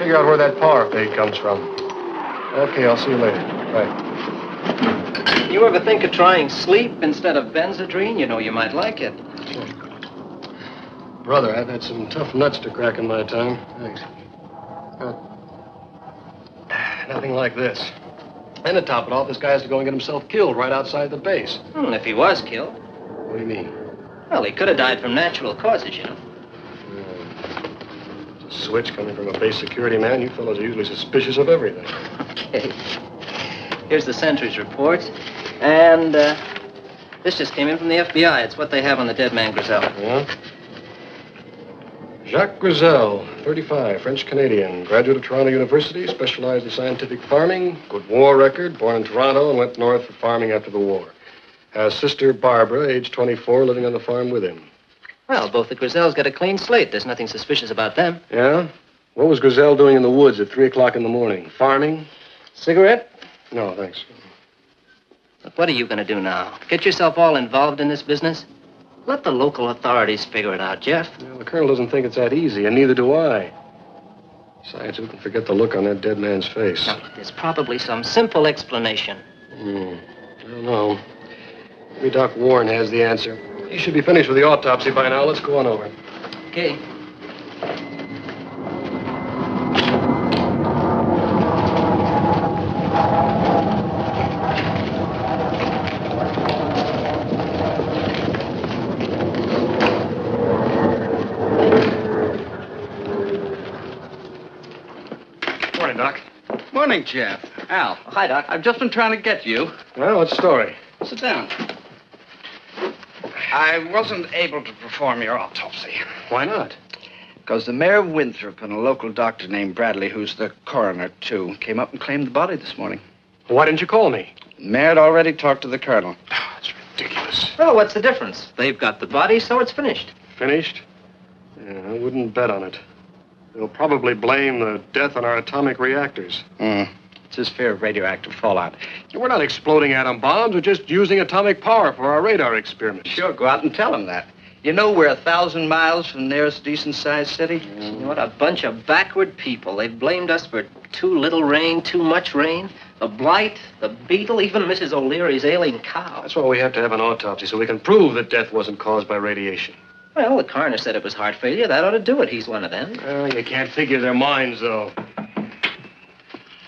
figure out where that power fade comes from. Okay, I'll see you later. Bye. You ever think of trying sleep instead of Benzedrine? You know you might like it. Sure. Brother, I've had some tough nuts to crack in my time. Thanks. Nothing like this. And to top it off, this guy has to go and get himself killed right outside the base. If he was killed. What do you mean? Well, he could have died from natural causes, you know. It's a switch coming from a base security man. You fellows are usually suspicious of everything. Okay. Here's the sentry's report. And, this just came in from the FBI. It's what they have on the dead man Grizel. Yeah? Jacques Grizel, 35, French-Canadian, graduate of Toronto University, specialized in scientific farming, good war record, born in Toronto and went north for farming after the war. Has sister Barbara, age 24, living on the farm with him. Well, both the Grizels got a clean slate. There's nothing suspicious about them. Yeah? What was Grizel doing in the woods at 3 o'clock in the morning? Farming? Cigarette? No, thanks. Look, what are you going to do now? Get yourself all involved in this business? Let the local authorities figure it out, Jeff. Well, the colonel doesn't think it's that easy, and neither do I. Besides, who can forget the look on that dead man's face? Now, there's probably some simple explanation. I don't know. Maybe Doc Warren has the answer. He should be finished with the autopsy by now. Let's go on over. Okay. Morning, Doc. Morning, Jeff. Al. Oh, hi, Doc. I've just been trying to get you. Well, what's the story? Sit down. I wasn't able to perform your autopsy. Why not? Because the mayor of Winthrop and a local doctor named Bradley, who's the coroner, too, came up and claimed the body this morning. Why didn't you call me? The mayor had already talked to the colonel. Oh, that's ridiculous. Well, what's the difference? They've got the body, so it's finished. Finished? Yeah, I wouldn't bet on it. They'll probably blame the death on our atomic reactors. It's his fear of radioactive fallout. We're not exploding atom bombs. We're just using atomic power for our radar experiments. Sure, go out and tell him that. You know we're 1,000 miles from the nearest decent-sized city? What a bunch of backward people. They've blamed us for too little rain, too much rain. The blight, the beetle, even Mrs. O'Leary's ailing cow. That's why we have to have an autopsy, so we can prove that death wasn't caused by radiation. Well, the coroner said it was heart failure. That ought to do it. He's one of them. Well, you can't figure their minds, though.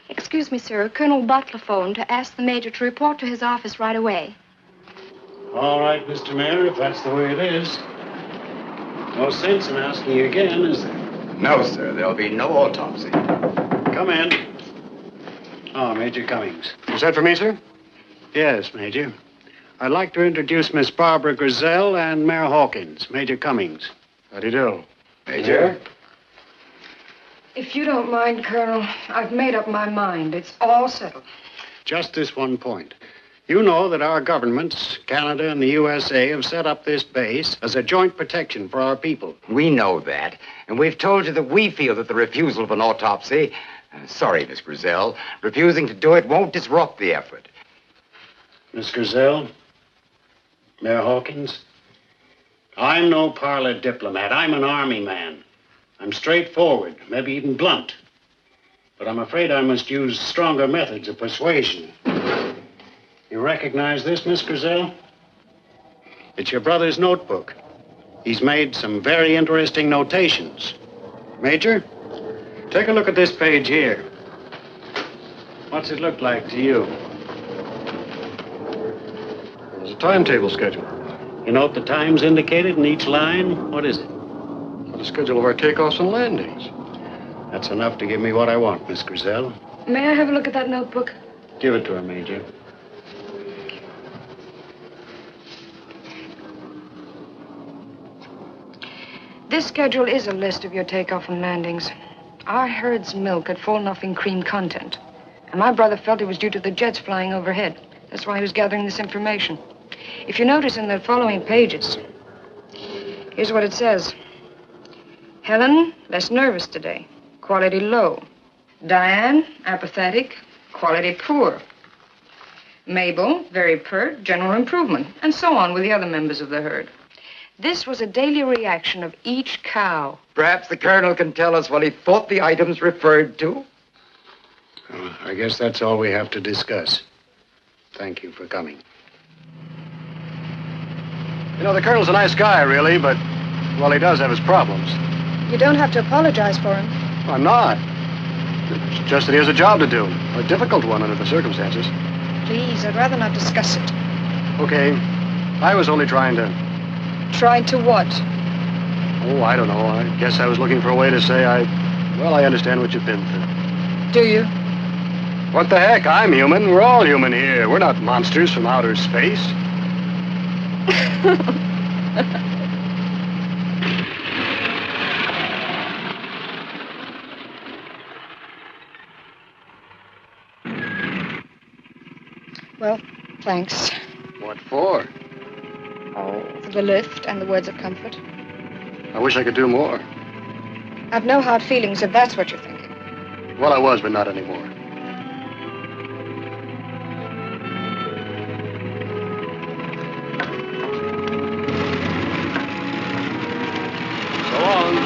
Excuse me, sir. Colonel Butler phoned to ask the major to report to his office right away. All right, Mr. Mayor, if that's the way it is. No sense in asking you again, is there? No, sir. There'll be no autopsy. Come in. Oh, Major Cummings. Was that for me, sir? Yes, Major. I'd like to introduce Miss Barbara Grizel and Mayor Hawkins, Major Cummings. How do you do? Major? If you don't mind, Colonel, I've made up my mind. It's all settled. Just this one point. You know that our governments, Canada and the USA, have set up this base as a joint protection for our people. We know that. And we've told you that we feel that the refusal of an autopsy... sorry, Miss Grizel. Refusing to do it won't disrupt the effort. Miss Grizel, Mayor Hawkins, I'm no parlor diplomat. I'm an army man. I'm straightforward, maybe even blunt. But I'm afraid I must use stronger methods of persuasion. You recognize this, Miss Grizel? It's your brother's notebook. He's made some very interesting notations. Major, take a look at this page here. What's it look like to you? There's a timetable schedule. You note the times indicated in each line? What is it? The schedule of our takeoffs and landings. That's enough to give me what I want, Miss Grizel. May I have a look at that notebook? Give it to her, Major. This schedule is a list of your takeoff and landings. Our herd's milk had fallen off in cream content. And my brother felt it was due to the jets flying overhead. That's why he was gathering this information. If you notice in the following pages, here's what it says. Helen, less nervous today. Quality low. Diane, apathetic. Quality poor. Mabel, very pert, general improvement. And so on with the other members of the herd. This was a daily reaction of each cow. Perhaps the colonel can tell us what he thought the items referred to. Well, I guess that's all we have to discuss. Thank you for coming. You know, the colonel's a nice guy, really, but, well, he does have his problems. You don't have to apologize for him. I'm not. It's just that he has a job to do. A difficult one under the circumstances. Please, I'd rather not discuss it. Okay. I was only trying to... Tried to what? Oh, I don't know. I guess I was looking for a way to say I understand what you've been through. Do you? What the heck? I'm human. We're all human here. We're not monsters from outer space. Well, thanks. What for? Oh, for the lift and the words of comfort. I wish I could do more. I've no hard feelings if that's what you're thinking. Well, I was, but not anymore. So long.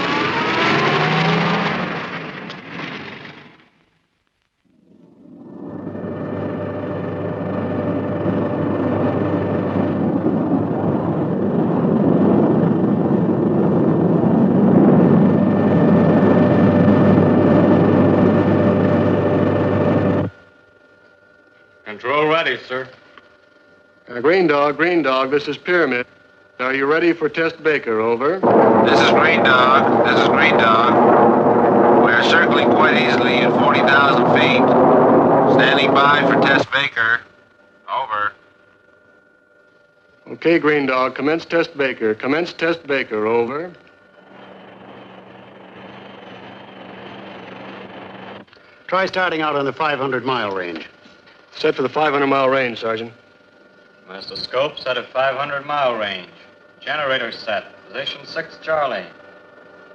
Control ready, sir. Green Dog, this is Pyramid. Are you ready for Test Baker? Over. This is Green Dog. This is Green Dog. We're circling quite easily at 40,000 feet. Standing by for Test Baker. Over. Okay, Green Dog, commence Test Baker. Commence Test Baker. Over. Try starting out on the 500-mile range. Set for the 500-mile range, Sergeant. Master scope set at 500-mile range. Generator set. Position 6 Charlie.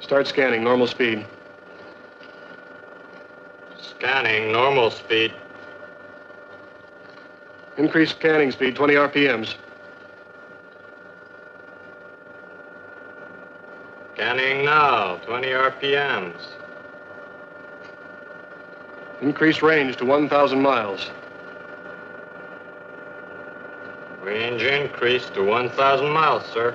Start scanning, normal speed. Scanning, normal speed. Increase scanning speed, 20 RPMs. Scanning now, 20 RPMs. Increase range to 1,000 miles. Range increased to 1,000 miles, sir.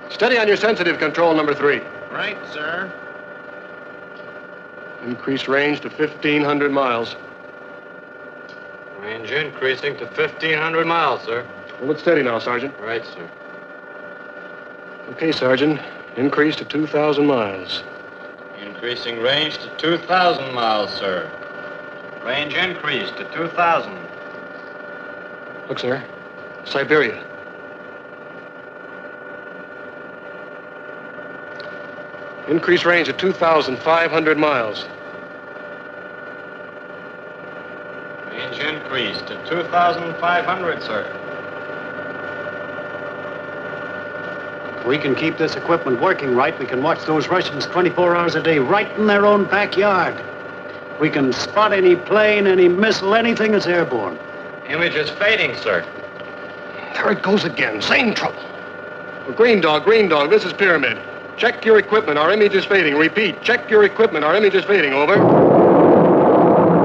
Steady on your sensitive, control number 3. Right, sir. Increase range to 1,500 miles. Range increasing to 1,500 miles, sir. Hold it steady now, Sergeant. Right, sir. Okay, Sergeant. Increase to 2,000 miles. Increasing range to 2,000 miles, sir. Range increased to 2,000. Look, sir. Siberia. Increase range to 2,500 miles. Range increased to 2,500, sir. If we can keep this equipment working right, we can watch those Russians 24 hours a day right in their own backyard. We can spot any plane, any missile, anything that's airborne. Image is fading, sir. There it goes again. Same trouble. Well, Green Dog, this is Pyramid. Check your equipment. Our image is fading. Repeat, check your equipment. Our image is fading. Over.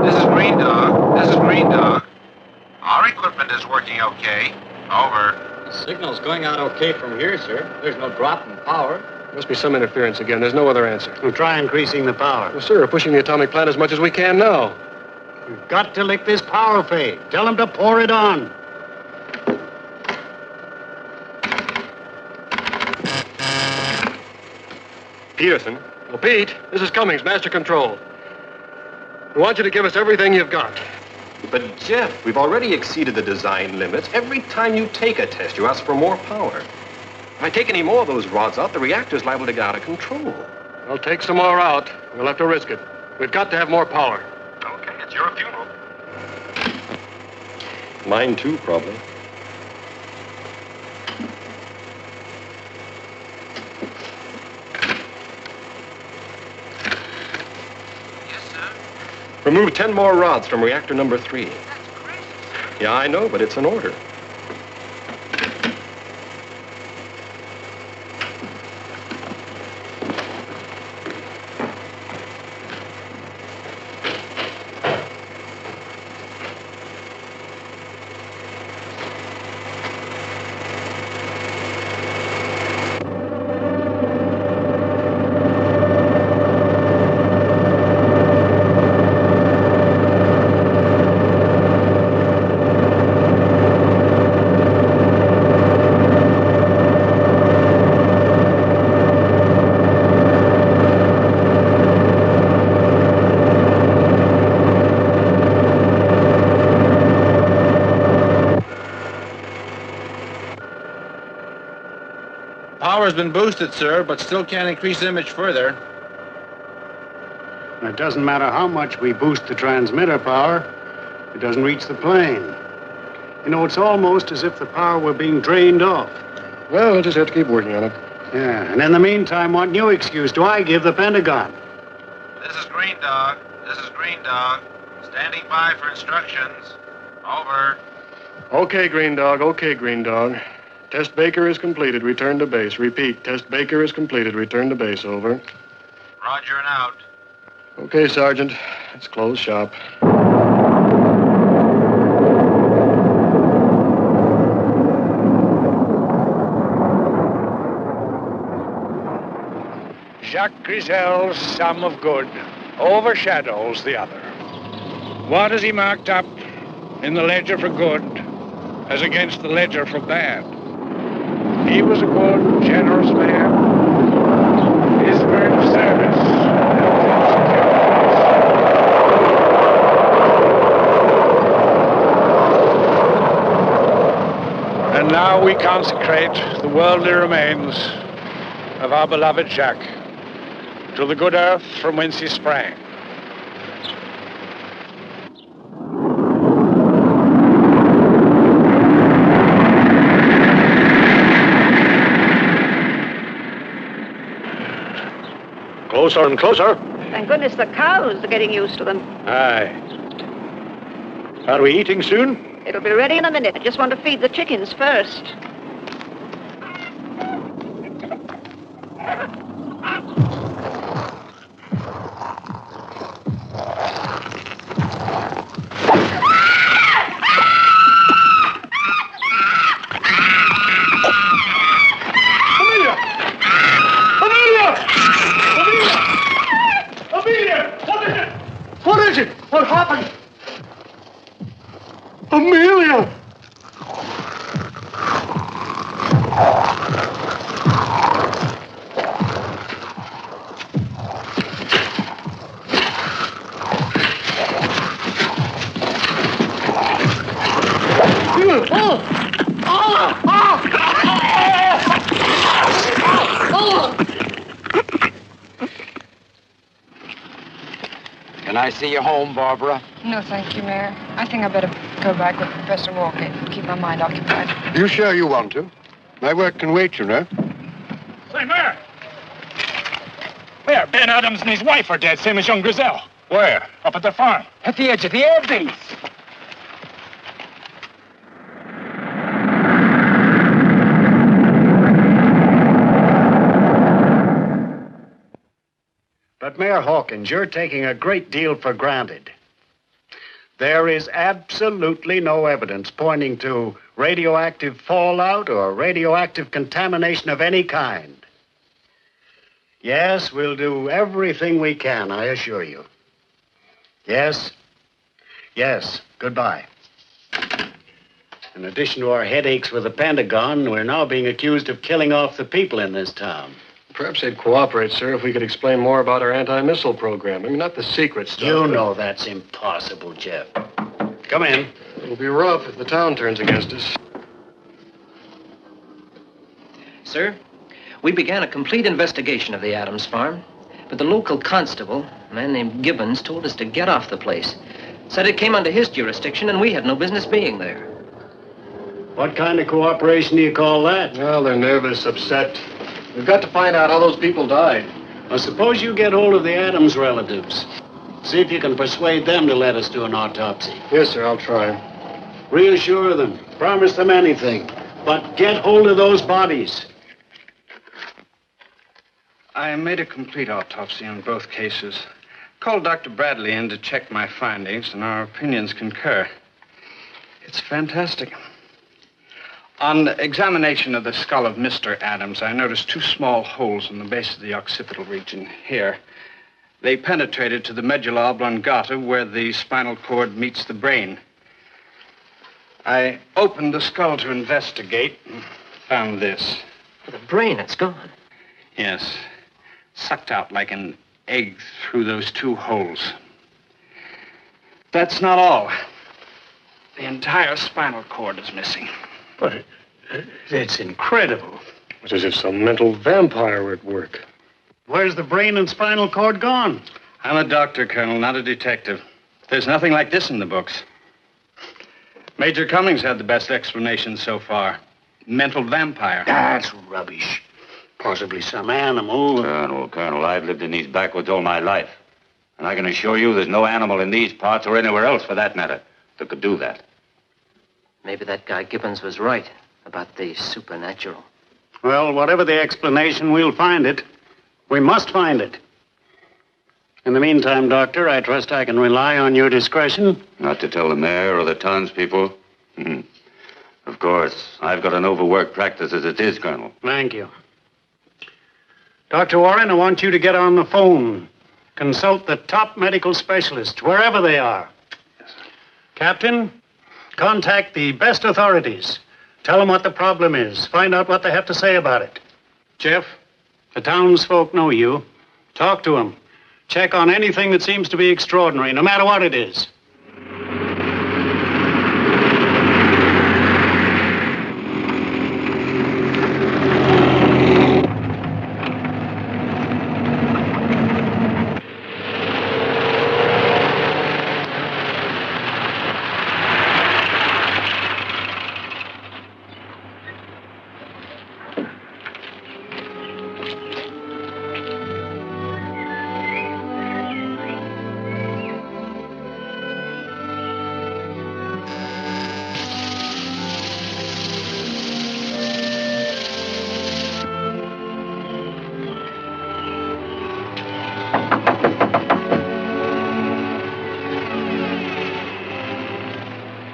This is Green Dog. This is Green Dog. Our equipment is working okay. Over. The signal's going out okay from here, sir. There's no drop in power. Must be some interference again. There's no other answer. We'll try increasing the power. Well, sir, we're pushing the atomic plant as much as we can now. We've got to lick this power fade. Tell them to pour it on. Peterson. Well, Pete, this is Cummings, Master Control. We want you to give us everything you've got. But, Jeff, we've already exceeded the design limits. Every time you take a test, you ask for more power. If I take any more of those rods out, the reactor's liable to get out of control. Well, take some more out. We'll have to risk it. We've got to have more power. Okay, it's your funeral. Mine, too, probably. Yes, sir. Remove 10 more rods from reactor number 3. That's crazy, sir. Yeah, I know, but it's an order. been boosted, sir, but still can't increase image further. It doesn't matter how much we boost the transmitter power, it doesn't reach the plane. You know, it's almost as if the power were being drained off. Well, we'll just have to keep working on it. Yeah, and in the meantime, what new excuse do I give the Pentagon? This is Green Dog. This is Green Dog. Standing by for instructions. Over. Okay, Green Dog. Okay, Green Dog. Test Baker is completed. Return to base. Repeat. Test Baker is completed. Return to base. Over. Roger and out. Okay, Sergeant. Let's close shop. Jacques Grizel's sum of good overshadows the other. What has he marked up in the ledger for good as against the ledger for bad? He was a good, generous man. His earned service. And now we consecrate the worldly remains of our beloved Jacques to the good earth from whence he sprang. Closer and closer. Thank goodness the cows are getting used to them. Aye. Are we eating soon? It'll be ready in a minute. I just want to feed the chickens first. What is it? What happened? Amelia! Can I see you home, Barbara? No, thank you, Mayor. I think I better go back with Professor Walker and keep my mind occupied. You sure you want to? My work can wait, you know. Say, Mayor! Mayor, Ben Adams and his wife are dead, same as young Grizel. Where? Up at the farm. At the edge of the air base. But, Mayor Hawkins, you're taking a great deal for granted. There is absolutely no evidence pointing to radioactive fallout or radioactive contamination of any kind. Yes, we'll do everything we can, I assure you. Yes. Yes. Goodbye. In addition to our headaches with the Pentagon, we're now being accused of killing off the people in this town. Perhaps they'd cooperate, sir, if we could explain more about our anti-missile program. I mean, not the secret stuff. You know that's impossible, Jeff. Come in. It'll be rough if the town turns against us. Sir, we began a complete investigation of the Adams farm, but the local constable, a man named Gibbons, told us to get off the place. Said it came under his jurisdiction and we had no business being there. What kind of cooperation do you call that? Well, they're nervous, upset. We've got to find out how those people died. Well, suppose you get hold of the Adams relatives. See if you can persuade them to let us do an autopsy. Yes, sir, I'll try. Reassure them. Promise them anything. But get hold of those bodies. I made a complete autopsy on both cases. Called Dr. Bradley in to check my findings, and our opinions concur. It's fantastic. On examination of the skull of Mr. Adams, I noticed two small holes in the base of the occipital region here. They penetrated to the medulla oblongata, where the spinal cord meets the brain. I opened the skull to investigate and found this. The brain, it's gone. Yes. Sucked out like an egg through those two holes. That's not all. The entire spinal cord is missing. But it's incredible. It's as if some mental vampire were at work. Where's the brain and spinal cord gone? I'm a doctor, Colonel, not a detective. There's nothing like this in the books. Major Cummings had the best explanation so far. Mental vampire. That's rubbish. Possibly some animal. Colonel, I've lived in these backwoods all my life. And I can assure you there's no animal in these parts or anywhere else, for that matter, that could do that. Maybe that guy Gibbons was right about the supernatural. Well, whatever the explanation, we'll find it. We must find it. In the meantime, Doctor, I trust I can rely on your discretion. Not to tell the mayor or the townspeople. Of course, I've got an overworked practice as it is, Colonel. Thank you. Dr. Warren, I want you to get on the phone. Consult the top medical specialists, wherever they are. Yes, sir. Captain, contact the best authorities. Tell them what the problem is. Find out what they have to say about it. Jeff, the townsfolk know you. Talk to them. Check on anything that seems to be extraordinary, no matter what it is.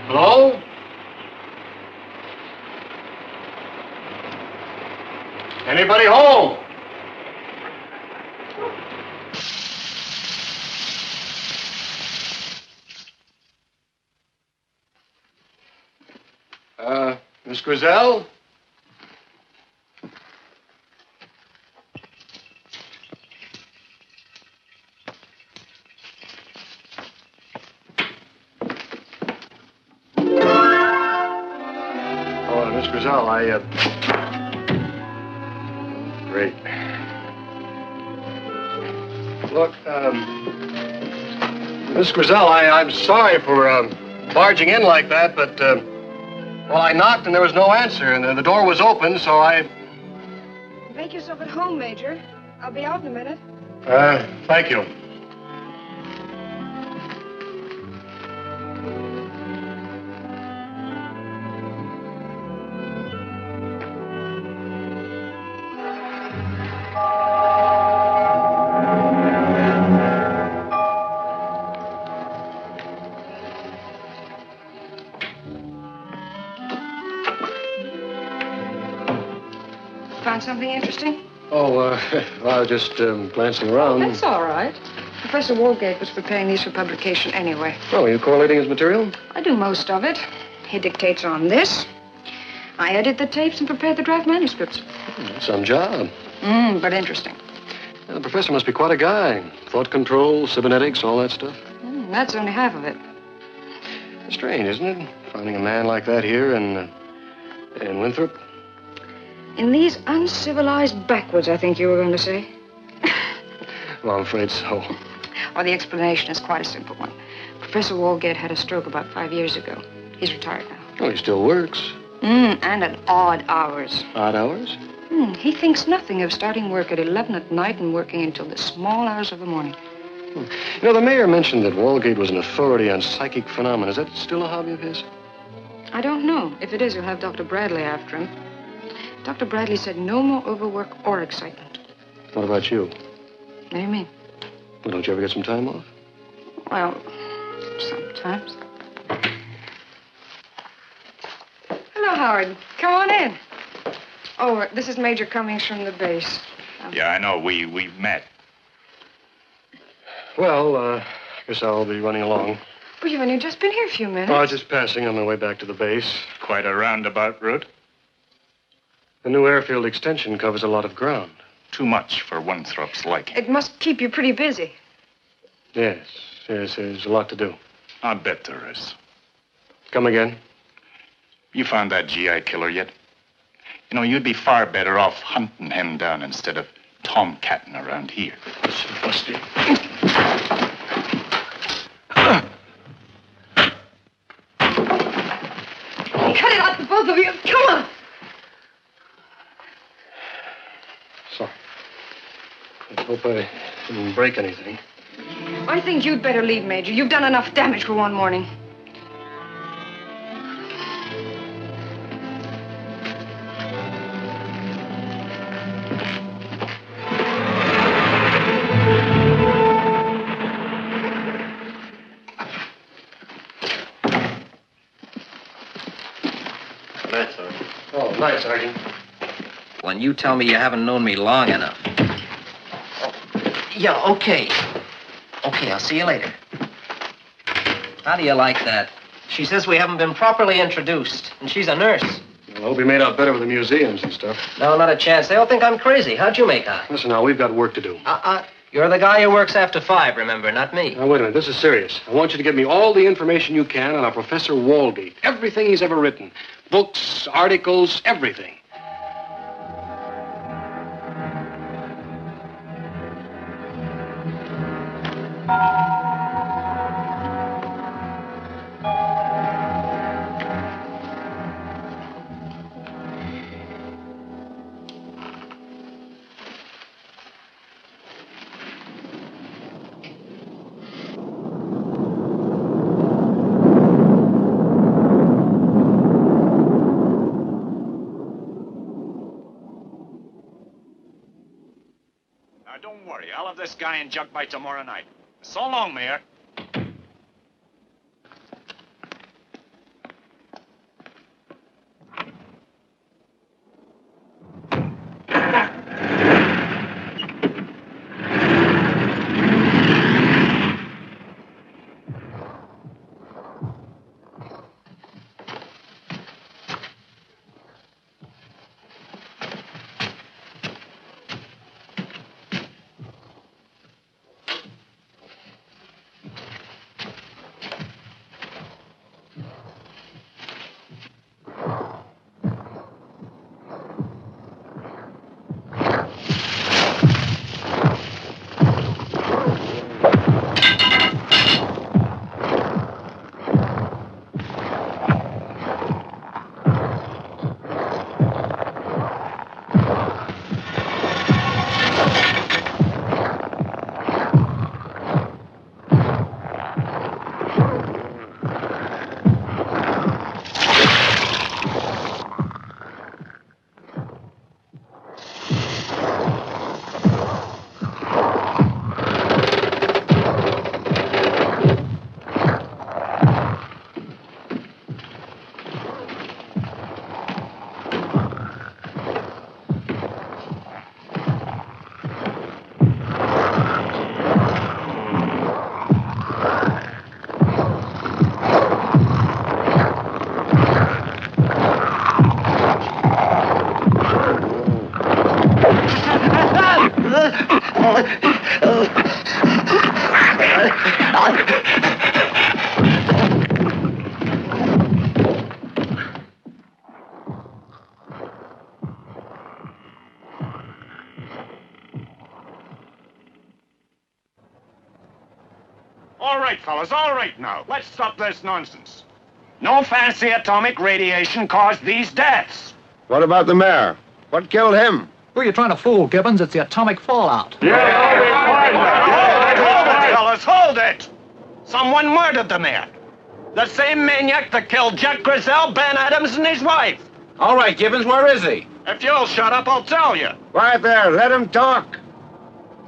Hello? Anybody home? Miss Grizel? Miss Grizel, Great. Look, Miss Grizel, I'm sorry for barging in like that, but, well, I knocked and there was no answer, and the door was open, so I... Make yourself at home, Major. I'll be out in a minute. Thank you. Found something interesting? Oh, I was just glancing around. That's all right. Professor Woolgate was preparing these for publication anyway. Oh, are you collating his material? I do most of it. He dictates on this. I edit the tapes and prepare the draft manuscripts. Some job. But interesting. Yeah, the professor must be quite a guy. Thought control, cybernetics, all that stuff. That's only half of it. Strange, isn't it? Finding a man like that here in Winthrop. In these uncivilized backwoods, I think you were going to say. Well, I'm afraid so. Well, the explanation is quite a simple one. Professor Woolgate had a stroke about 5 years ago. He's retired now. Oh, he still works. And at odd hours. Odd hours? He thinks nothing of starting work at 11 at night and working until the small hours of the morning. You know, the mayor mentioned that Woolgate was an authority on psychic phenomena. Is that still a hobby of his? I don't know. If it is, he'll have Dr. Bradley after him. Dr. Bradley said no more overwork or excitement. What about you? What do you mean? Well, don't you ever get some time off? Well, sometimes. Hello, Howard. Come on in. Oh, this is Major Cummings from the base. Yeah, I know. We've met. Well, I guess I'll be running along. Well, you've only just been here a few minutes. Oh, I was just passing on my way back to the base. Quite a roundabout route. The new airfield extension covers a lot of ground. Too much for Winthrop's liking. It must keep you pretty busy. Yes, there's a lot to do. I bet there is. Come again? You found that GI killer yet? You know, you'd be far better off hunting him down instead of tomcatting around here. Listen, Busty. Cut it out, the both of you. Come on. Sorry. I hope I didn't break anything. I think you'd better leave, Major. You've done enough damage for one morning. Oh, night, Sergeant. When you tell me you haven't known me long enough. Yeah, okay. Okay, I'll see you later. How do you like that? She says we haven't been properly introduced, and she's a nurse. Well, I hope you made out better with the museums and stuff. No, not a chance. They all think I'm crazy. How'd you make out? Listen now, we've got work to do. You're the guy who works after 5, remember, not me. Now, wait a minute. This is serious. I want you to give me all the information you can on our Professor Walgate. Everything he's ever written. Books, articles, everything. Now, don't worry. I'll have this guy in jug by tomorrow night. So long, Mayor. All right, fellas, all right now. Let's stop this nonsense. No fancy atomic radiation caused these deaths. What about the mayor? What killed him? Who are you trying to fool, Gibbons? It's the atomic fallout. Hold it, fellas, hold it! Someone murdered the mayor. The same maniac that killed Jack Grizzell, Ben Adams, and his wife. All right, Gibbons, where is he? If you'll shut up, I'll tell you. Right there, let him talk.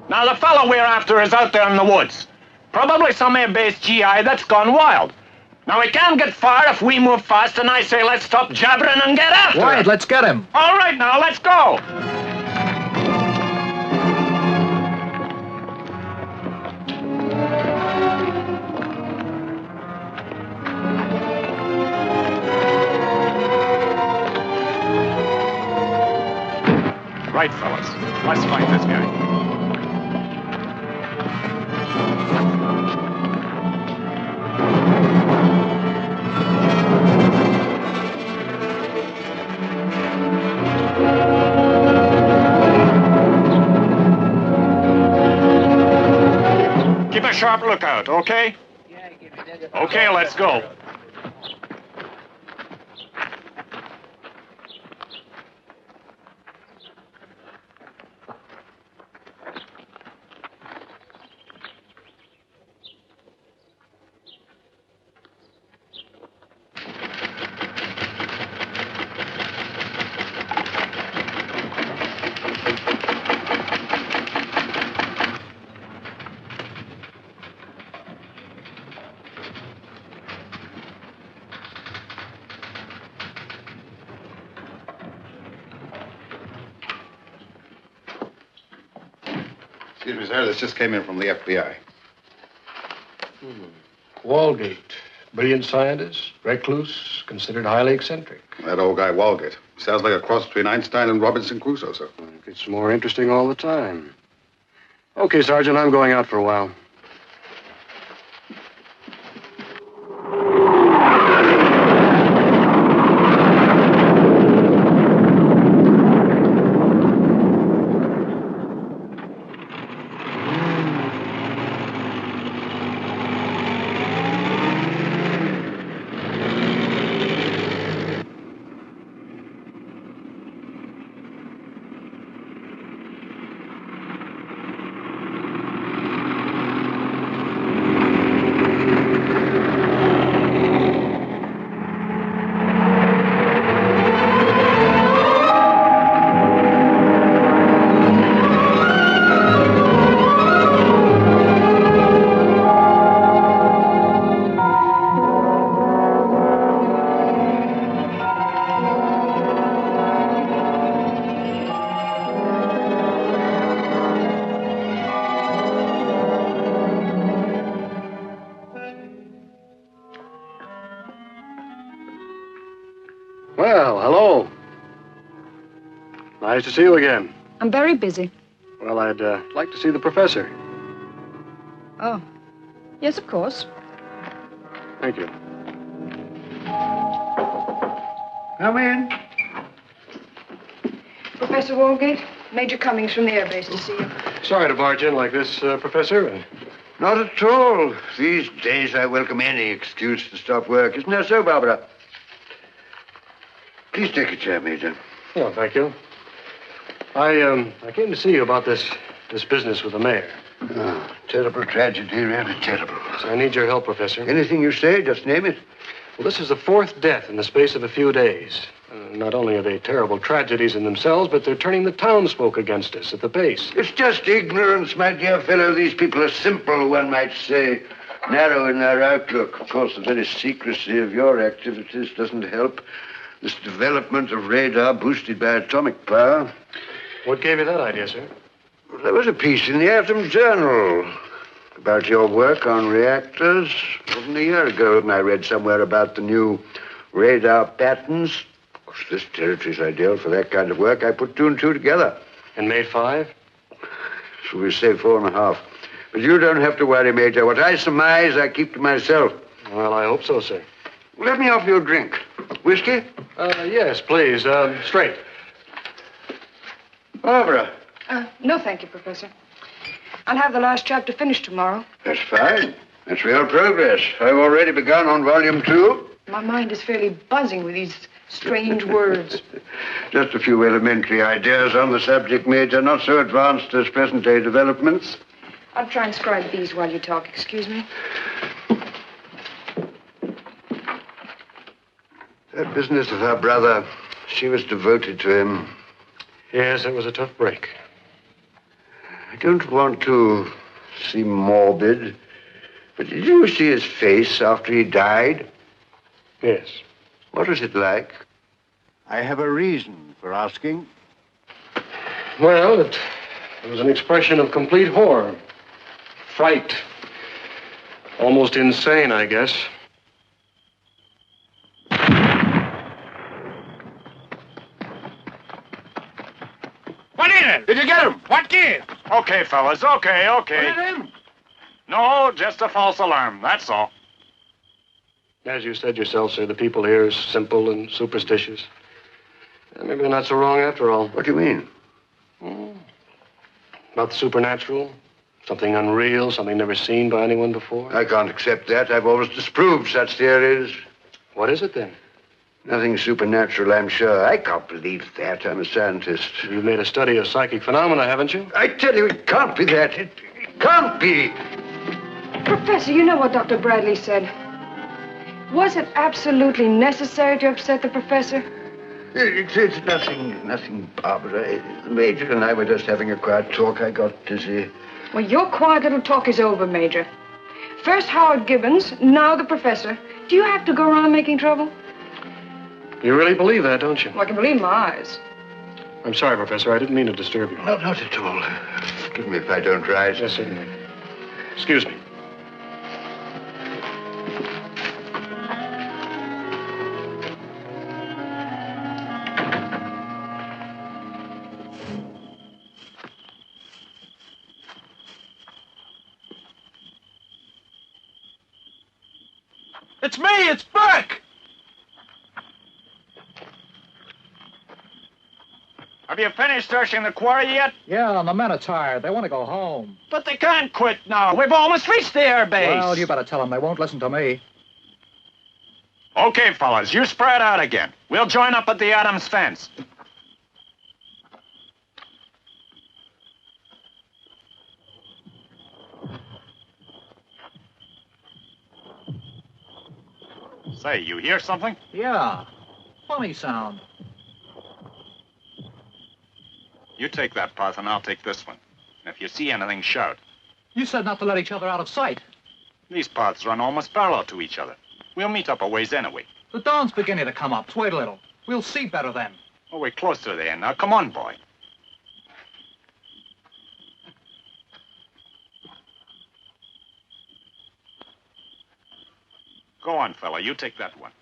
Now, the fellow we're after is out there in the woods. Probably some air-based GI that's gone wild. Now, we can't get far if we move fast, and I say let's stop jabbering and get after him. Wyatt, let's get him. All right, now, let's go. Right, fellas. Let's find this guy. sharp lookout, okay? Okay, let's go. Excuse me, sir. This just came in from the FBI. Walgate. Brilliant scientist, recluse, considered highly eccentric. That old guy, Walgett. Sounds like a cross between Einstein and Robinson Crusoe, sir. It gets more interesting all the time. Okay, Sergeant, I'm going out for a while. Well, hello. Nice to see you again. I'm very busy. Well, I'd like to see the professor. Oh. Yes, of course. Thank you. Come in. Professor Walgate, Major Cummings from the airbase to see you. Sorry to barge in like this, Professor. Not at all. These days I welcome any excuse to stop work. Isn't that so, Barbara? Please take a chair, Major. Oh, thank you. I came to see you about this business with the mayor. Oh, terrible tragedy, really terrible. So I need your help, Professor. Anything you say, just name it. Well, this is the fourth death in the space of a few days. Not only are they terrible tragedies in themselves, but they're turning the townsfolk against us at the base. It's just ignorance, my dear fellow. These people are simple, one might say. Narrow in their outlook. Of course, the very secrecy of your activities doesn't help. This development of radar boosted by atomic power. What gave you that idea, sir? Well, there was a piece in the Atom Journal about your work on reactors. More than a year ago, and I read somewhere about the new radar patterns. Of course, this territory's ideal for that kind of work. I put 2 and 2 together. And made 5? So we say 4.5. But you don't have to worry, Major. What I surmise, I keep to myself. Well, I hope so, sir. Let me offer you a drink. Whiskey? Yes, please. Straight. Barbara. No, thank you, Professor. I'll have the last chapter finished tomorrow. That's fine. That's real progress. I've already begun on volume 2. My mind is fairly buzzing with these strange words. Just a few elementary ideas on the subject, Major. Not so advanced as present-day developments. I'll transcribe these while you talk. Excuse me. That business of her brother, she was devoted to him. Yes, it was a tough break. I don't want to seem morbid, but did you see his face after he died? Yes. What was it like? I have a reason for asking. Well, it was an expression of complete horror. Fright. Almost insane, I guess. What is it? Did you get him? What kid? Okay, fellas, okay. What is him? No, just a false alarm, that's all. As you said yourself, sir, the people here are simple and superstitious. Maybe they're not so wrong after all. What do you mean? About the supernatural, Something unreal, something never seen by anyone before? I can't accept that. I've always disproved such theories. What is it, then? Nothing supernatural, I'm sure. I can't believe that. I'm a scientist. You've made a study of psychic phenomena, haven't you? I tell you, it can't be that. It can't be. Professor, you know what Dr. Bradley said. Was it absolutely necessary to upset the professor? It's nothing, Barbara. The Major and I were just having a quiet talk. I got dizzy. Well, your quiet little talk is over, Major. First Howard Gibbons, now the professor. Do you have to go around making trouble? You really believe that, don't you? Well, I can believe my eyes. I'm sorry, Professor. I didn't mean to disturb you. No, not at all. Forgive me if I don't rise. Yes, certainly. Excuse me. It's me! It's Burke! Have you finished searching the quarry yet? Yeah, and the men are tired. They want to go home. But they can't quit now. We've almost reached the air base. Well, you better tell them they won't listen to me. Okay, fellas, you spread out again. We'll join up at the Adams fence. Say, you hear something? Yeah. Funny sound. You take that path and I'll take this one. And if you see anything, shout. You said not to let each other out of sight. These paths run almost parallel to each other. We'll meet up a ways anyway. The dawn's beginning to come up. Wait a little. We'll see better then. Oh, we're close to the end now. Come on, boy. Go on, fella. You take that one.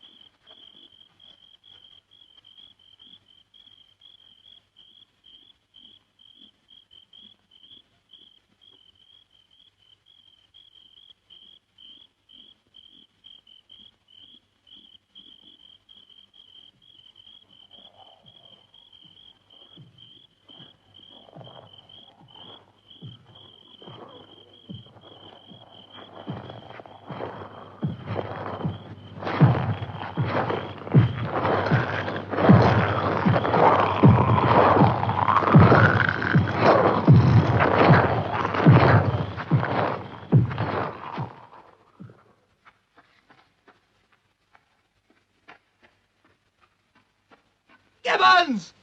Gibbons!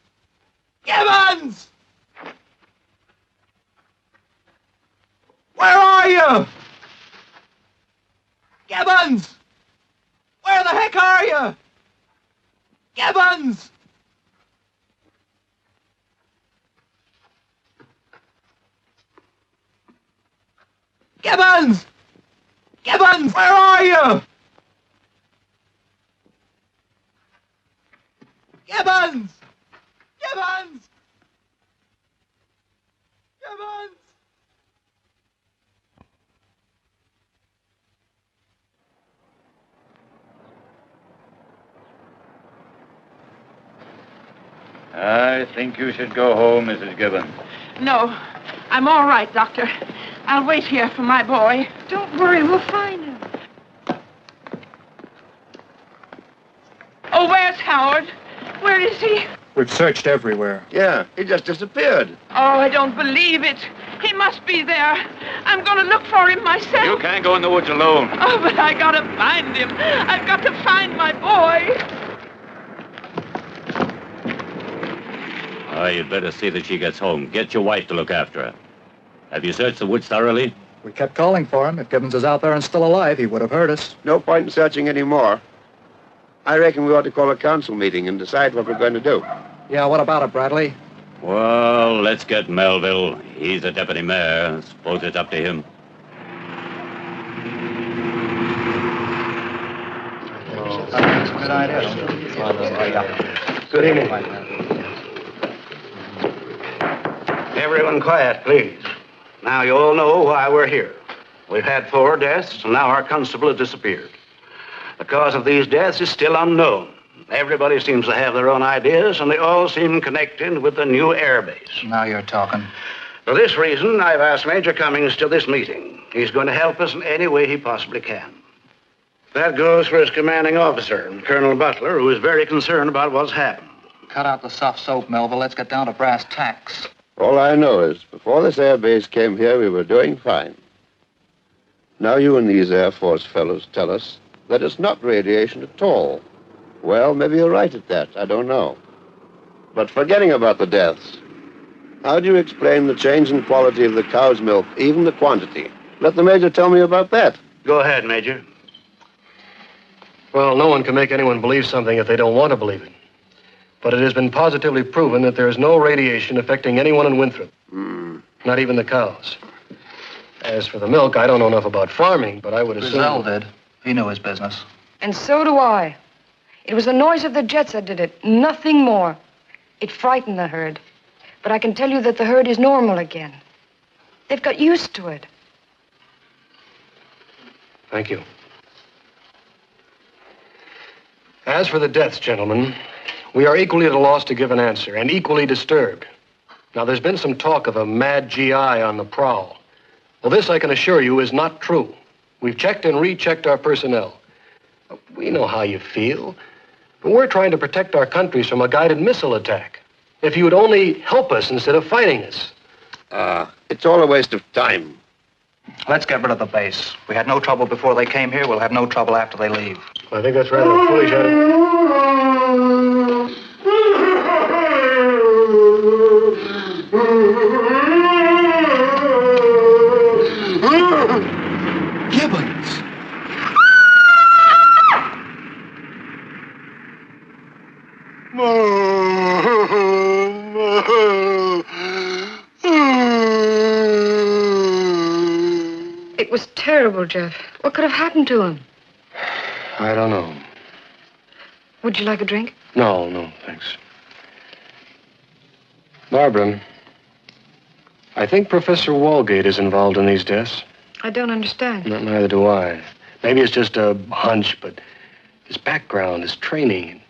Gibbons! Where are you? Gibbons! Where the heck are you? Gibbons! Gibbons! Gibbons, where are you? Gibbons! Gibbons! Gibbons! I think you should go home, Mrs. Gibbons. No, I'm all right, Doctor. I'll wait here for my boy. Don't worry, we'll find him. Oh, where's Howard? Where is he? We've searched everywhere. Yeah, he just disappeared. Oh, I don't believe it. He must be there. I'm going to look for him myself. You can't go in the woods alone. Oh, but I got to find him. I've got to find my boy. Oh, you'd better see that she gets home. Get your wife to look after her. Have you searched the woods thoroughly? We kept calling for him. If Gibbons is out there and still alive, he would have heard us. No point in searching anymore. I reckon we ought to call a council meeting and decide what we're going to do. Yeah, what about it, Bradley? Well, let's get Melville. He's the deputy mayor. I suppose it's up to him. Good idea. Good evening. Everyone quiet, please. Now, you all know why we're here. We've had 4 deaths, and now our constable has disappeared. The cause of these deaths is still unknown. Everybody seems to have their own ideas, and they all seem connected with the new air base. Now you're talking. For this reason, I've asked Major Cummings to this meeting. He's going to help us in any way he possibly can. That goes for his commanding officer, Colonel Butler, who is very concerned about what's happened. Cut out the soft soap, Melville. Let's get down to brass tacks. All I know is, before this air base came here, we were doing fine. Now you and these Air Force fellows tell us that it's not radiation at all. Well, maybe you're right at that. I don't know. But forgetting about the deaths, how do you explain the change in quality of the cow's milk, even the quantity? Let the Major tell me about that. Go ahead, Major. Well, no one can make anyone believe something if they don't want to believe it. But it has been positively proven that there is no radiation affecting anyone in Winthrop. Not even the cows. As for the milk, I don't know enough about farming, but I would assume... Giselle did. He knew his business. And so do I. It was the noise of the jets that did it, nothing more. It frightened the herd. But I can tell you that the herd is normal again. They've got used to it. Thank you. As for the deaths, gentlemen, we are equally at a loss to give an answer, and equally disturbed. Now, there's been some talk of a mad GI on the prowl. Well, this, I can assure you, is not true. We've checked and rechecked our personnel. We know how you feel, but we're trying to protect our countries from a guided missile attack. If you would only help us instead of fighting us. It's all a waste of time. Let's get rid of the base. We had no trouble before they came here. We'll have no trouble after they leave. I think that's rather foolish, Gibbons! It was terrible, Jeff. What could have happened to him? I don't know. Would you like a drink? No, thanks. Barbara, I think Professor Walgate is involved in these deaths. I don't understand. Neither do I. Maybe it's just a hunch, but his background, his training.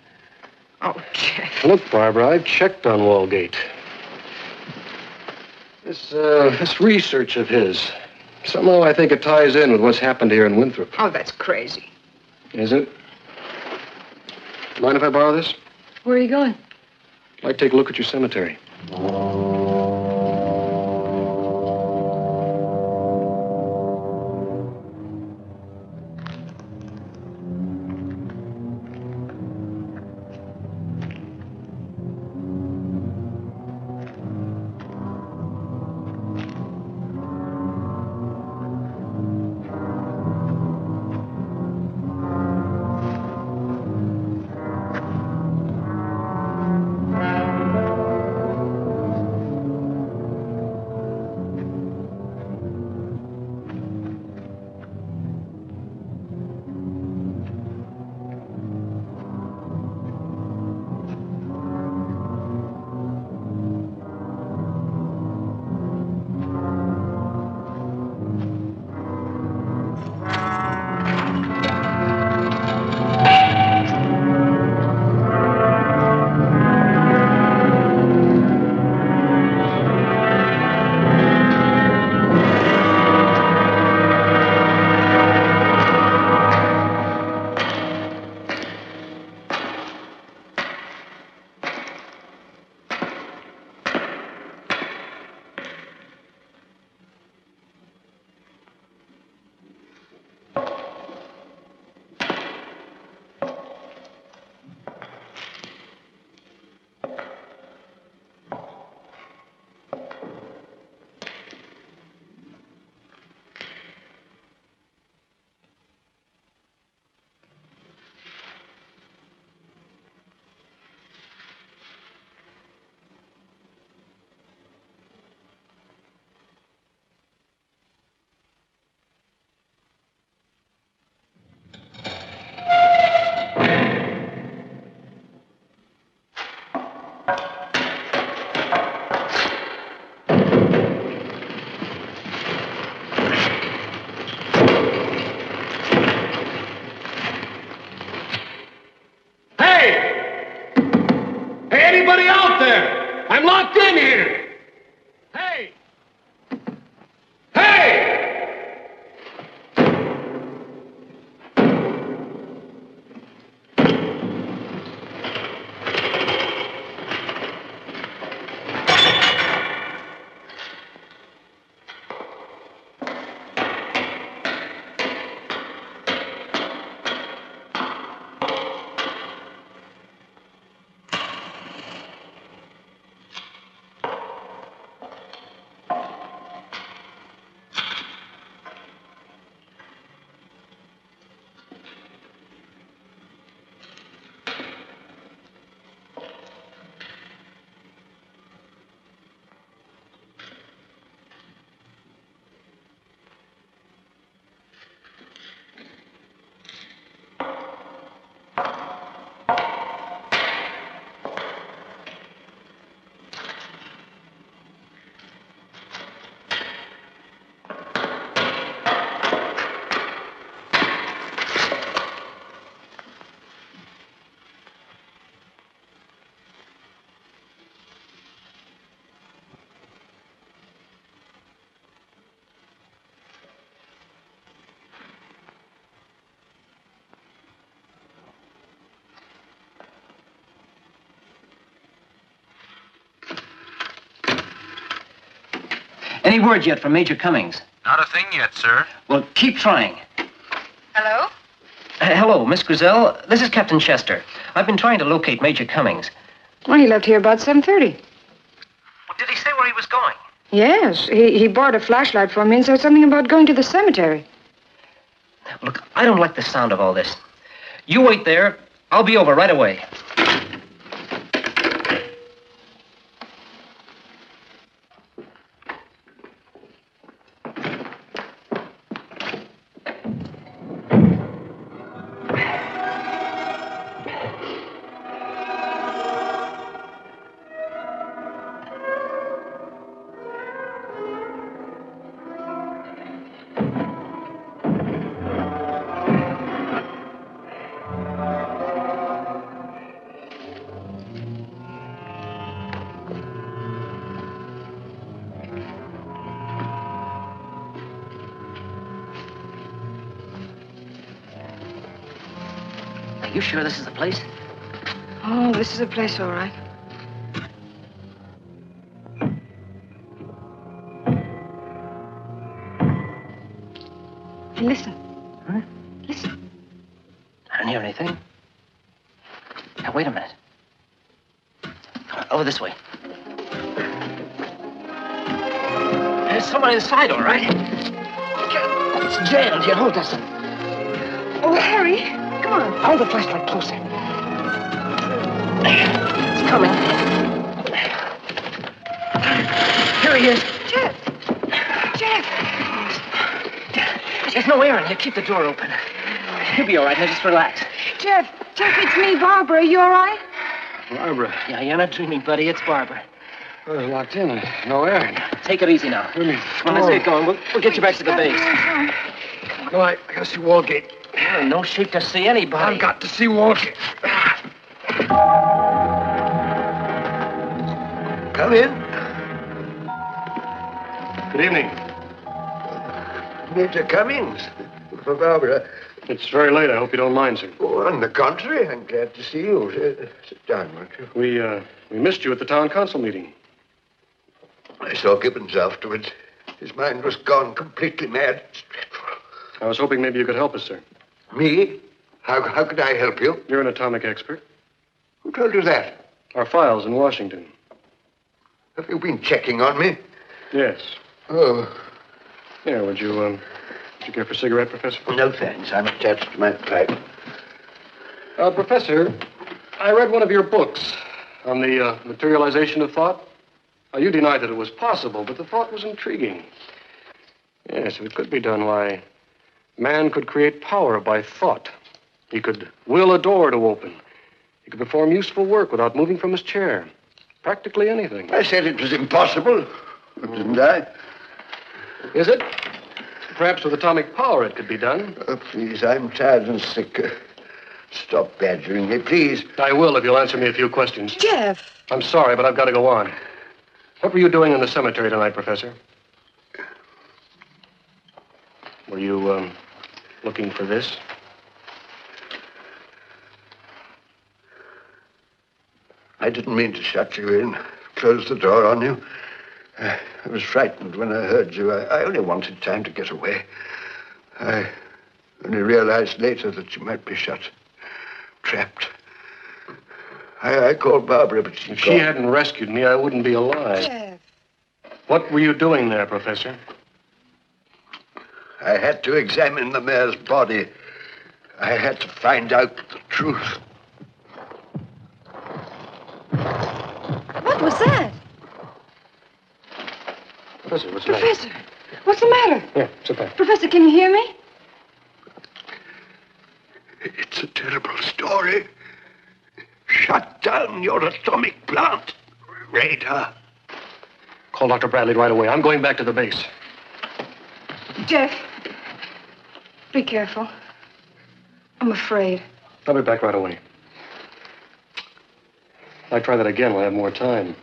Oh, Jeff. Look, Barbara, I've checked on Walgate. This research of his, somehow I think it ties in with what's happened here in Winthrop. Oh, that's crazy. Is it? Mind if I borrow this? Where are you going? I'd like to take a look at your cemetery. Anybody out there? I'm locked in here. Hey! Any word yet from Major Cummings? Not a thing yet, sir. Well, keep trying. Hello? Hello, Miss Griselle. This is Captain Chester. I've been trying to locate Major Cummings. Well, he left here about 7:30. Did he say where he was going? Yes, he borrowed a flashlight from me and said something about going to the cemetery. Look, I don't like the sound of all this. You wait there. I'll be over right away. Are you sure this is the place? Oh, this is a place, all right. Hey, listen. Huh? Listen. I don't hear anything. Now, wait a minute. Over this way. There's someone inside, all right. It's jailed here. Hold this. Oh, Harry, come on. Hold the flashlight closer. It's coming. Here he is. Jeff! Jeff! There's no air in here. Keep the door open. You'll be all right. Now just relax. Jeff, it's me, Barbara. Are you all right? Barbara. Yeah, you're not dreaming, buddy. It's Barbara. I was locked in. No air. Take it easy now. Come on, let's get going. We'll get you back to the base. No, I gotta see Walgate. You're in no shape to see anybody. I've got to see Walgate. Come in. Good evening. Major Cummings. For Barbara. It's very late. I hope you don't mind, sir. Oh, on the contrary, I'm glad to see you. Sit down, won't you? We missed you at the town council meeting. I saw Gibbons afterwards. His mind was gone completely mad. It's dreadful. I was hoping maybe you could help us, sir. Me? How could I help you? You're an atomic expert. Who told you that? Our files in Washington. Have you been checking on me? Yes. Oh. Yeah, would you care for a cigarette, Professor? No, thanks. I'm attached to my pipe. Professor, I read one of your books on the materialization of thought. You denied that it was possible, but the thought was intriguing. Yes, if it could be done, why, man could create power by thought. He could will a door to open. He could perform useful work without moving from his chair. Practically anything. I said it was impossible, didn't I? Is it? Perhaps with atomic power it could be done. Oh, please, I'm tired and sick. Stop badgering me, please. I will if you'll answer me a few questions. Jeff! I'm sorry, but I've got to go on. What were you doing in the cemetery tonight, Professor? Were you, looking for this? I didn't mean to shut you in, close the door on you. I was frightened when I heard you. I only wanted time to get away. I only realized later that you might be shut, trapped. I called Barbara, but if she hadn't rescued me, I wouldn't be alive. Jeff. What were you doing there, Professor? I had to examine the mayor's body. I had to find out the truth. What was that? Professor, what's the matter? Professor, what's the matter? Here, sit down. Professor, can you hear me? It's a terrible story. Shut down your atomic plant, Radar. Call Dr. Bradley right away. I'm going back to the base. Jeff, be careful. I'm afraid. I'll be back right away. If I try that again, we'll have more time.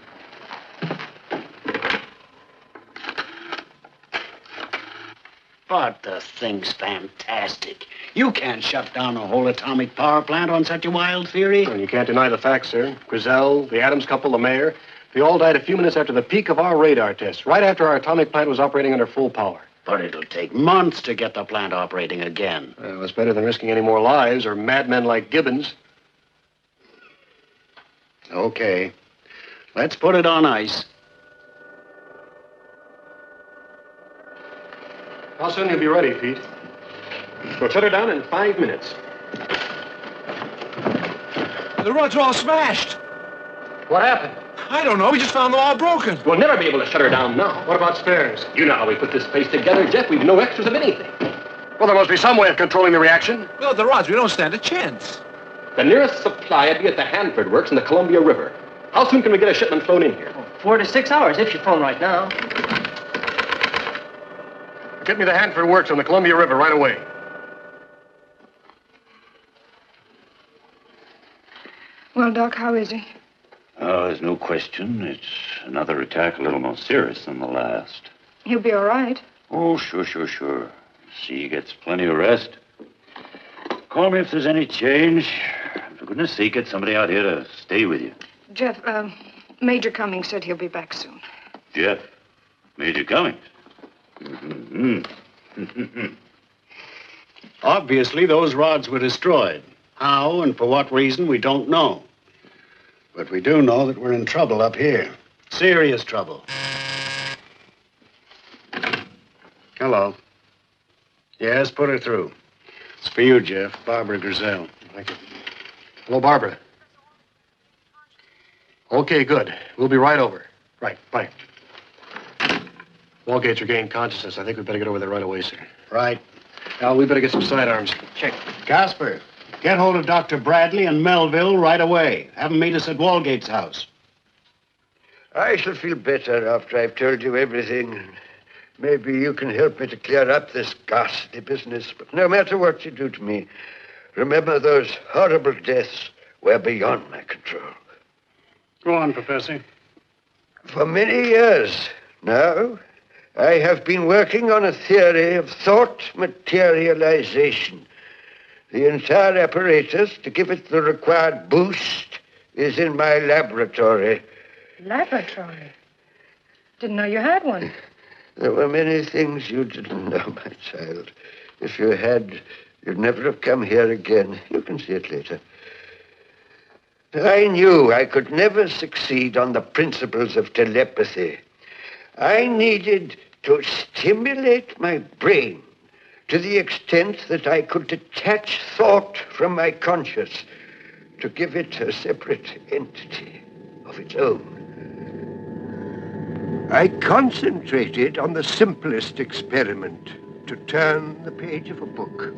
But the thing's fantastic. You can't shut down a whole atomic power plant on such a wild theory. Well, you can't deny the facts, sir. Griselle, the Adams couple, the mayor. They all died a few minutes after the peak of our radar test, right after our atomic plant was operating under full power. But it'll take months to get the plant operating again. Well, it's better than risking any more lives or madmen like Gibbons. Okay. Let's put it on ice. How soon you'll be ready, Pete? We'll shut her down in 5 minutes. The rods are all smashed. What happened? I don't know. We just found them all broken. We'll never be able to shut her down now. What about spares? You know how we put this place together, Jeff. We've no extras of anything. Well, there must be some way of controlling the reaction. Well, the rods, we don't stand a chance. The nearest supply would be at the Hanford Works in the Columbia River. How soon can we get a shipment flown in here? 4 to 6 hours if you phone right now. Get me the Hanford Works on the Columbia River right away. Well, Doc, how is he? Oh, there's no question. It's another attack a little more serious than the last. He'll be all right. Oh, sure. See, he gets plenty of rest. Call me if there's any change. For goodness sake, get somebody out here to stay with you. Jeff, Major Cummings said he'll be back soon. Jeff? Major Cummings? Mm-hmm. Obviously, those rods were destroyed. How and for what reason, we don't know. But we do know that we're in trouble up here. Serious trouble. Hello. Yes, put her through. It's for you, Jeff. Barbara Grizel. Thank you. Hello, Barbara. Okay, good. We'll be right over. Right, bye. Walgate's regained consciousness. I think we better get over there right away, sir. Right. Al, we better get some sidearms. Check. Casper, get hold of Dr. Bradley and Melville right away. Have them meet us at Walgate's house. I shall feel better after I've told you everything. Maybe you can help me to clear up this ghastly business. But no matter what you do to me, remember those horrible deaths were beyond my control. Go on, Professor. For many years now, I have been working on a theory of thought materialization. The entire apparatus to give it the required boost is in my laboratory. Laboratory? Didn't know you had one. There were many things you didn't know, my child. If you had, you'd never have come here again. You can see it later. I knew I could never succeed on the principles of telepathy. I needed to stimulate my brain to the extent that I could detach thought from my conscious to give it a separate entity of its own. I concentrated on the simplest experiment, to turn the page of a book.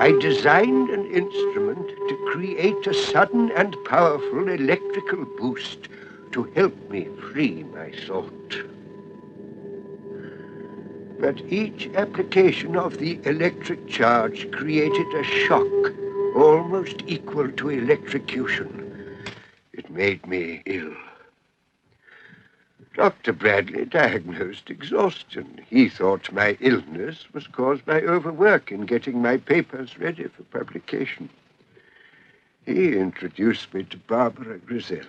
I designed an instrument to create a sudden and powerful electrical boost to help me free my thought. But each application of the electric charge created a shock almost equal to electrocution. It made me ill. Dr. Bradley diagnosed exhaustion. He thought my illness was caused by overwork in getting my papers ready for publication. He introduced me to Barbara Grizel.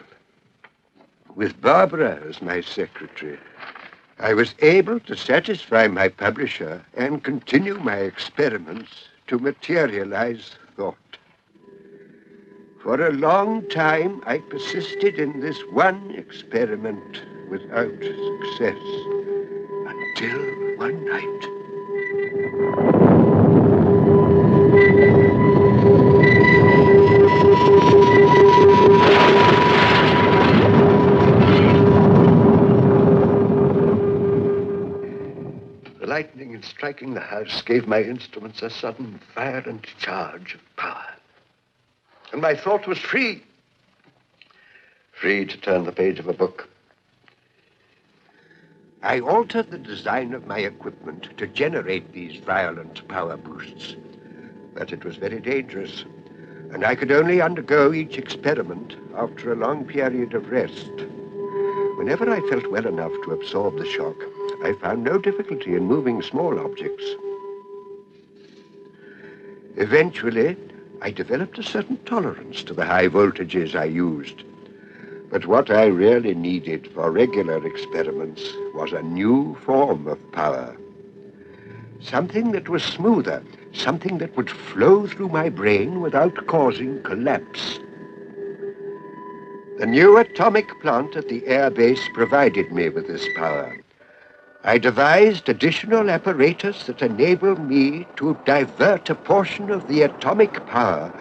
With Barbara as my secretary, I was able to satisfy my publisher and continue my experiments to materialize thought. For a long time, I persisted in this one experiment without success, until one night. The lightning in striking the house gave my instruments a sudden violent charge of power. And my thought was free. Free to turn the page of a book. I altered the design of my equipment to generate these violent power boosts. But it was very dangerous, and I could only undergo each experiment after a long period of rest. Whenever I felt well enough to absorb the shock, I found no difficulty in moving small objects. Eventually, I developed a certain tolerance to the high voltages I used. But what I really needed for regular experiments was a new form of power. Something that was smoother, something that would flow through my brain without causing collapse. The new atomic plant at the air base provided me with this power. I devised additional apparatus that enabled me to divert a portion of the atomic power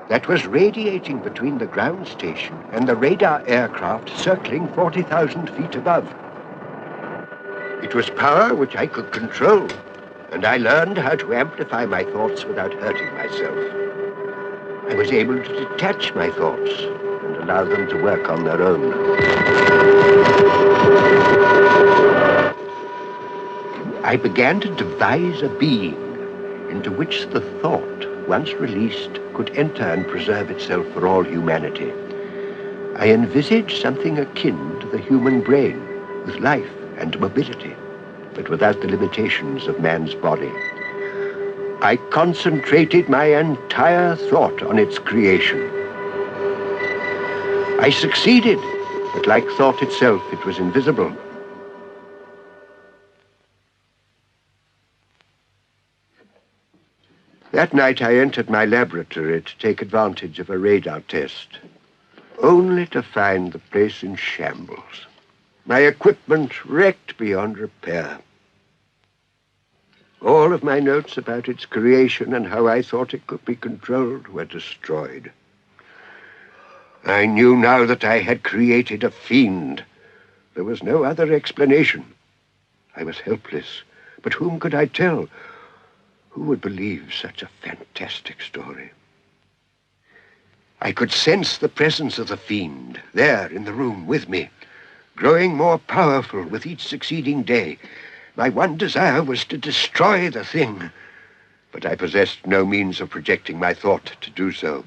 that was radiating between the ground station and the radar aircraft circling 40,000 feet above. It was power which I could control, and I learned how to amplify my thoughts without hurting myself. I was able to detach my thoughts and allow them to work on their own. I began to devise a being into which the thought, once released, could enter and preserve itself for all humanity. I envisaged something akin to the human brain, with life and mobility, but without the limitations of man's body. I concentrated my entire thought on its creation. I succeeded, but like thought itself, it was invisible. That night I entered my laboratory to take advantage of a radar test, only to find the place in shambles. My equipment wrecked beyond repair. All of my notes about its creation and how I thought it could be controlled were destroyed. I knew now that I had created a fiend. There was no other explanation. I was helpless, but whom could I tell? Who would believe such a fantastic story? I could sense the presence of the fiend there in the room with me, growing more powerful with each succeeding day. My one desire was to destroy the thing, but I possessed no means of projecting my thought to do so.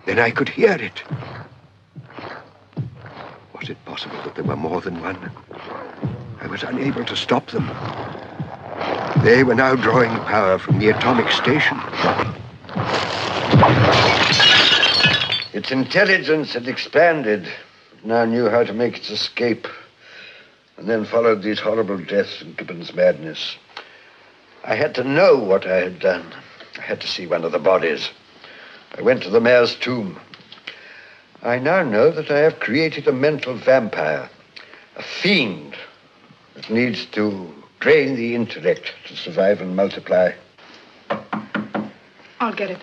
Then I could hear it. Was it possible that there were more than one? I was unable to stop them. They were now drawing power from the atomic station. Its intelligence had expanded. It now knew how to make its escape. And then followed these horrible deaths and Gibbon's madness. I had to know what I had done. I had to see one of the bodies. I went to the mayor's tomb. I now know that I have created a mental vampire, a fiend that needs to drain the intellect to survive and multiply. I'll get it.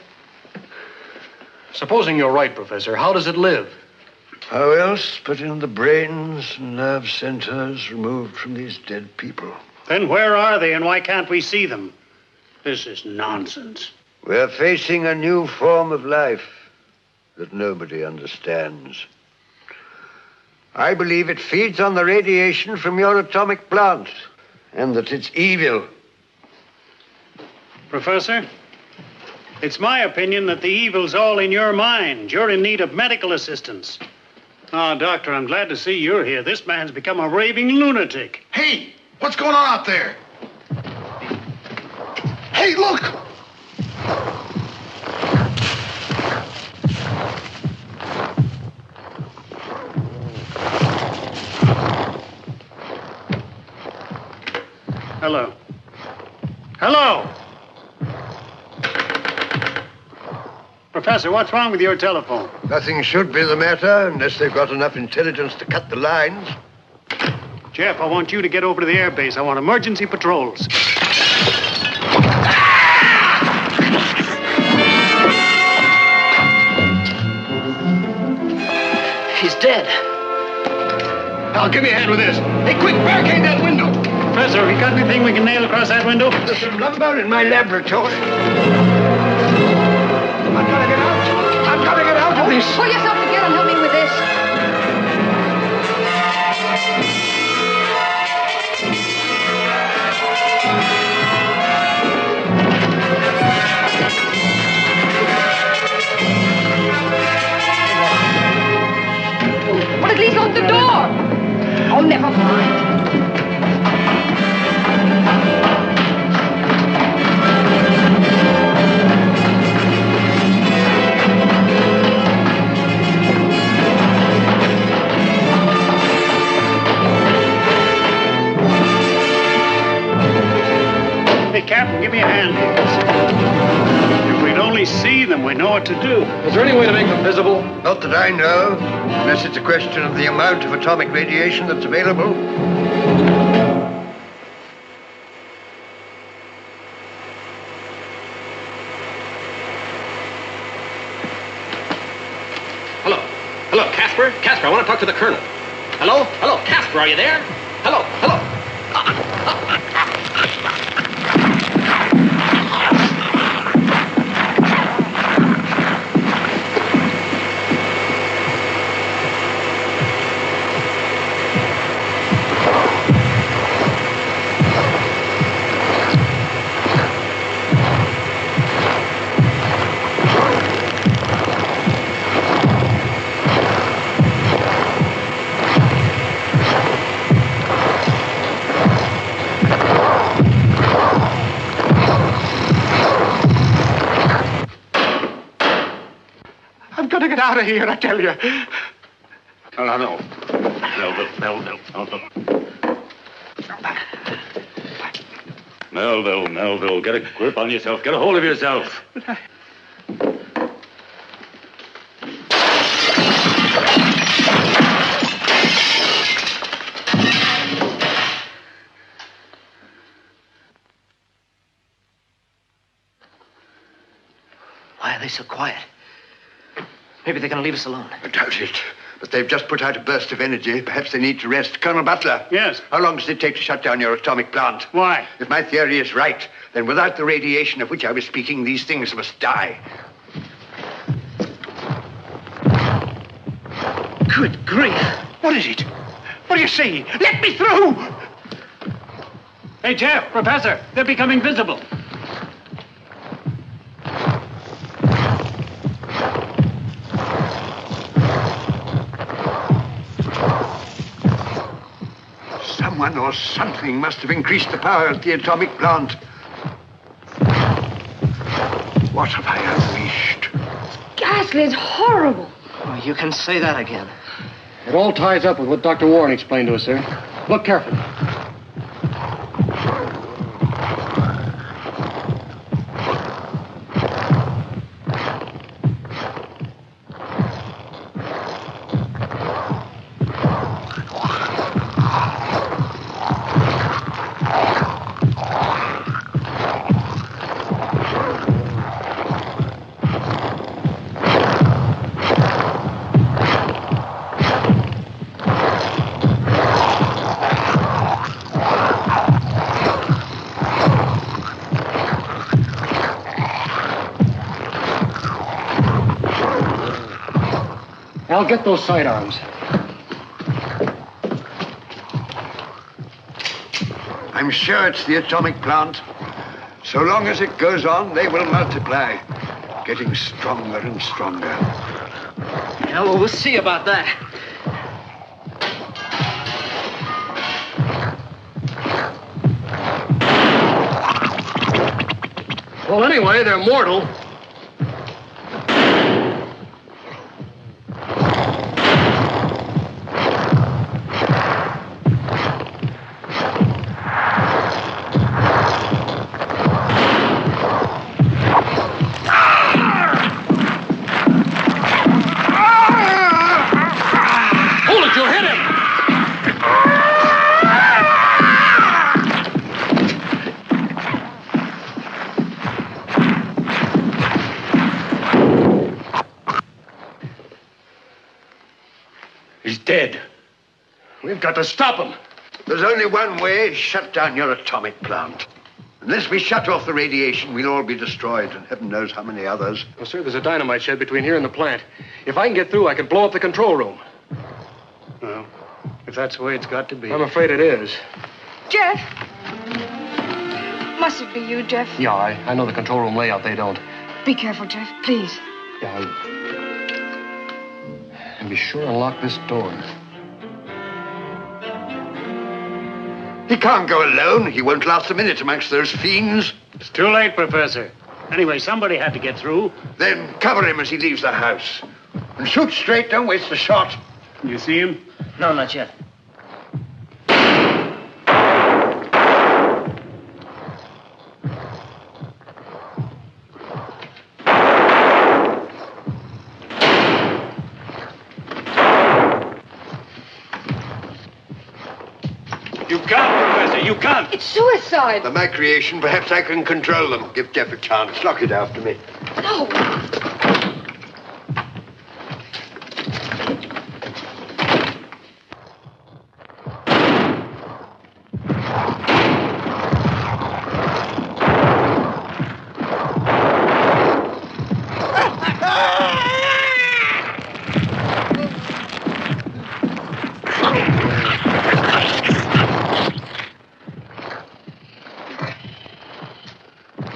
Supposing you're right, Professor, how does it live? How else but in the brains and nerve centers removed from these dead people? Then where are they and why can't we see them? This is nonsense. We're facing a new form of life that nobody understands. I believe it feeds on the radiation from your atomic plant, and that it's evil. Professor, it's my opinion that the evil's all in your mind. You're in need of medical assistance. Oh, Doctor, I'm glad to see you're here. This man's become a raving lunatic. Hey, what's going on out there? Hey, look! Hello. Hello! Professor, what's wrong with your telephone? Nothing should be the matter unless they've got enough intelligence to cut the lines. Jeff, I want you to get over to the airbase. I want emergency patrols. He's dead. Al, give me a hand with this. Hey, quick, barricade that window. Professor, have you got anything we can nail across that window? There's some lumber in my laboratory. I'm gonna get out of this. Pull yourself together and help me with this. Well, at least lock the door. Oh, never mind. see them, we know what to do. Is there any way to make them visible? Not that I know, unless it's a question of the amount of atomic radiation that's available. Hello, Casper? Casper, I want to talk to the Colonel. Hello? Hello, Casper, are you there? Hello? Hello? I've got to get out of here, I tell you. No. Melville, get a grip on yourself. Get a hold of yourself. Why are they so quiet? Maybe they're going to leave us alone. I doubt it. But they've just put out a burst of energy. Perhaps they need to rest. Colonel Butler. Yes? How long does it take to shut down your atomic plant? Why? If my theory is right, then without the radiation of which I was speaking, these things must die. Good grief. What is it? What do you see? Let me through! Hey, Jeff, Professor, they're becoming visible. Someone or something must have increased the power at the atomic plant. What have I unleashed? Ghastly, it's horrible. Oh, you can say that again. It all ties up with what Dr. Warren explained to us, sir. Look carefully. Al, get those sidearms. I'm sure it's the atomic plant. So long as it goes on, they will multiply, getting stronger and stronger. Yeah, well, we'll see about that. Well, anyway, they're mortal. Dead. We've got to stop him. There's only one way. Shut down your atomic plant. Unless we shut off the radiation, we'll all be destroyed, and heaven knows how many others. Well, sir, there's a dynamite shed between here and the plant. If I can get through, I can blow up the control room. Well, if that's the way it's got to be. I'm afraid it is. Jeff? Must it be you, Jeff? Yeah, I know the control room layout. They don't. Be careful, Jeff, please. Yeah, and be sure and lock this door. He can't go alone. He won't last a minute amongst those fiends. It's too late, Professor. Anyway, somebody had to get through. Then cover him as he leaves the house. And shoot straight, don't waste a shot. You see him? No, not yet. You can't, Professor. You can't. It's suicide. They're my creation. Perhaps I can control them. Give Jeff a chance. Lock it after me. No.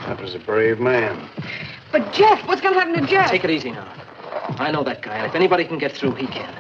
That was a brave man. But Jeff, what's going to happen to Jeff? Take it easy now. I know that guy, and if anybody can get through, he can.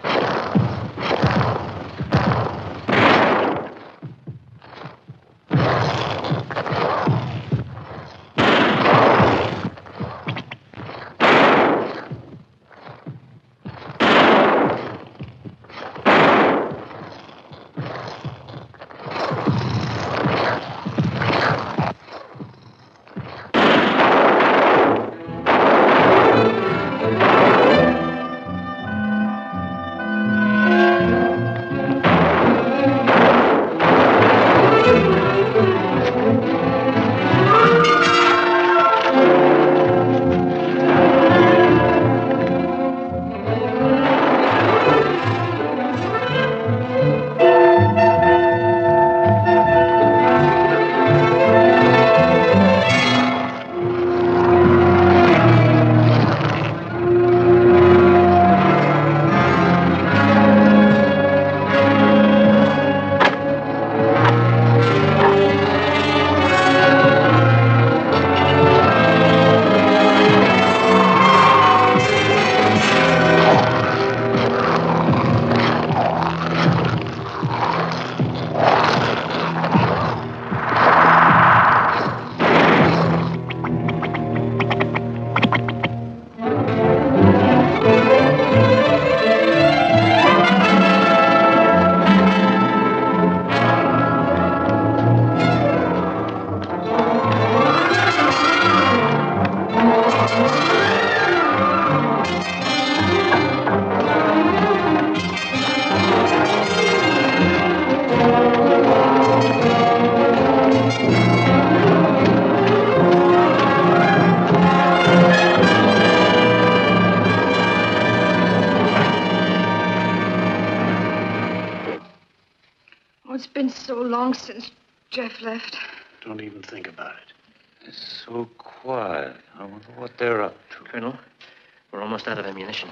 Oh, it's been so long since Jeff left. Don't even think about it. It's so quiet. I wonder what they're up to. Colonel, we're almost out of ammunition.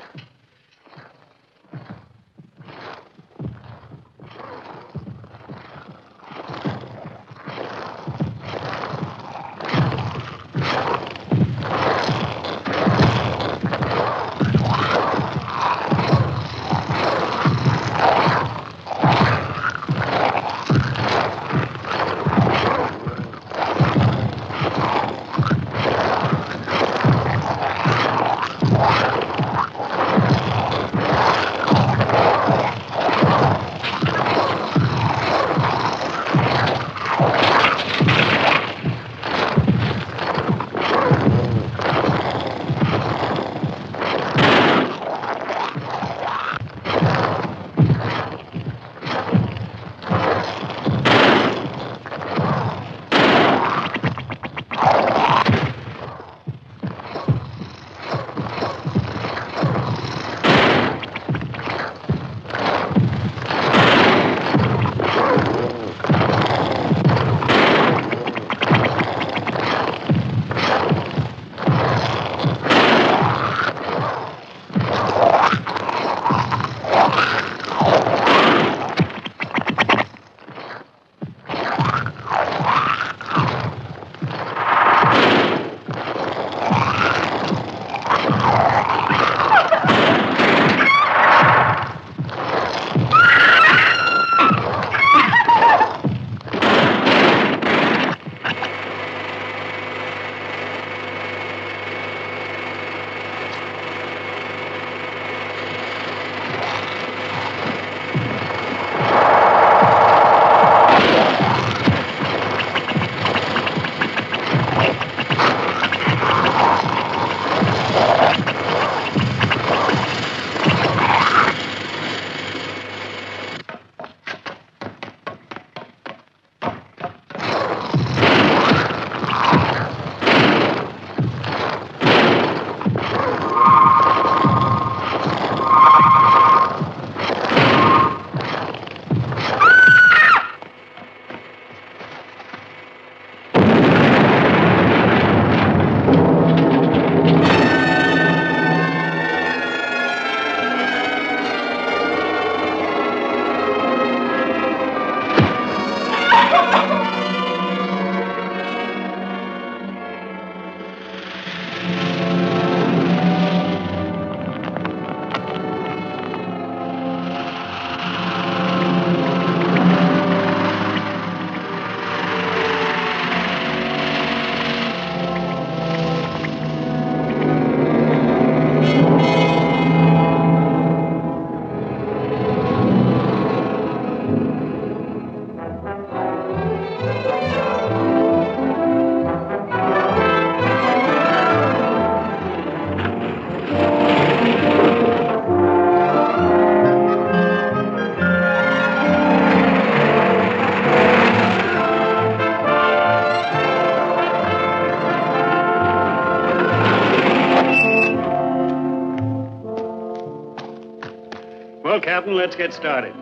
Captain, let's get started.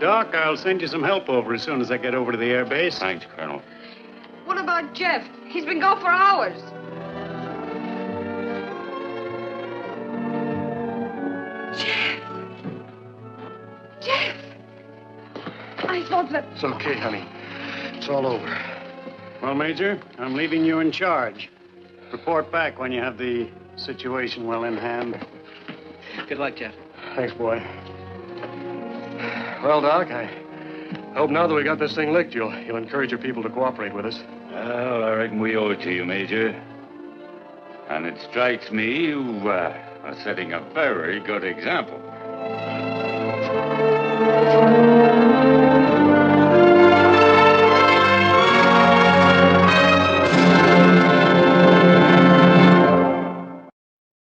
Doc, I'll send you some help over as soon as I get over to the air base. Thanks, Colonel. What about Jeff? He's been gone for hours. Jeff! I thought that... It's okay, honey. It's all over. Well, Major, I'm leaving you in charge. Report back when you have the situation well in hand. Good luck, Jeff. Thanks, boy. Well, Doc, I hope now that we got this thing licked, you'll encourage your people to cooperate with us. Well, I reckon we owe it to you, Major. And it strikes me you are setting a very good example.